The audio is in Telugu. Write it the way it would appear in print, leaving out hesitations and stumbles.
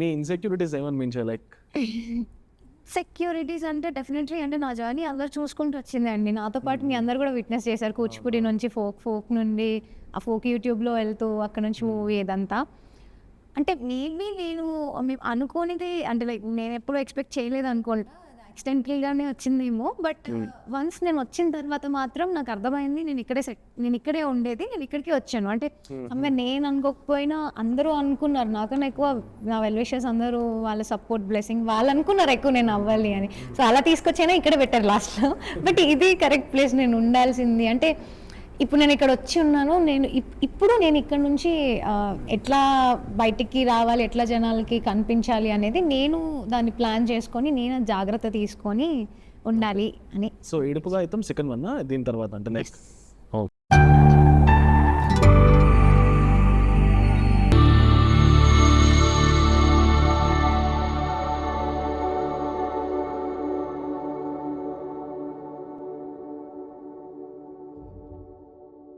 మీ ఇన్సెక్యూరిటీస్ ఏమని మించా లైక్ సెక్యూరిటీస్ అంటే డెఫినెట్లీ అంటే నా జర్నీ అందరు చూసుకుంటూ వచ్చిందండి. నాతో పాటు మీ అందరు కూడా విట్నెస్ చేశారు. కూచిపూడి నుంచి ఫోక్ నుండి ఆ ఫోక్ యూట్యూబ్లో వెళ్తూ అక్కడ నుంచి మూవీ ఇదంతా. అంటే మేబీ మేము అనుకోనిది అంటే లైక్ నేను ఎప్పుడూ ఎక్స్పెక్ట్ చేయలేదు అనుకోండి, యాక్సిడెంటల్గానే వచ్చిందేమో. బట్ వన్స్ నేను వచ్చిన తర్వాత మాత్రం నాకు అర్థమైంది నేను ఇక్కడే ఉండేది, నేను ఇక్కడికి వచ్చాను. అంటే అమ్మ నేను అనుకోకపోయినా అందరూ అనుకున్నారు, నాకన్నా ఎక్కువ నా వెల్ విషర్స్ అందరూ వాళ్ళ సపోర్ట్ బ్లెస్సింగ్ వాళ్ళు అనుకున్నారు ఎక్కువ నేను అవ్వాలి అని. సో అలా తీసుకొచ్చైనా ఇక్కడ పెట్టారు లాస్ట్లో. బట్ ఇది కరెక్ట్ ప్లేస్, నేను ఉండాల్సింది. అంటే ఇప్పుడు నేను ఇక్కడ వచ్చి ఉన్నాను, ఇప్పుడు నేను ఇక్కడ నుంచి ఎట్లా బయటికి రావాలి, ఎట్లా జనాలకి కనిపించాలి అనేది నేను దాన్ని ప్లాన్ చేసుకొని నేను జాగ్రత్త తీసుకొని ఉండాలి అని. సో ఏడుపుగా అయితే సెకండ్ వన్ దీని తర్వాత అంటే నెక్స్ట్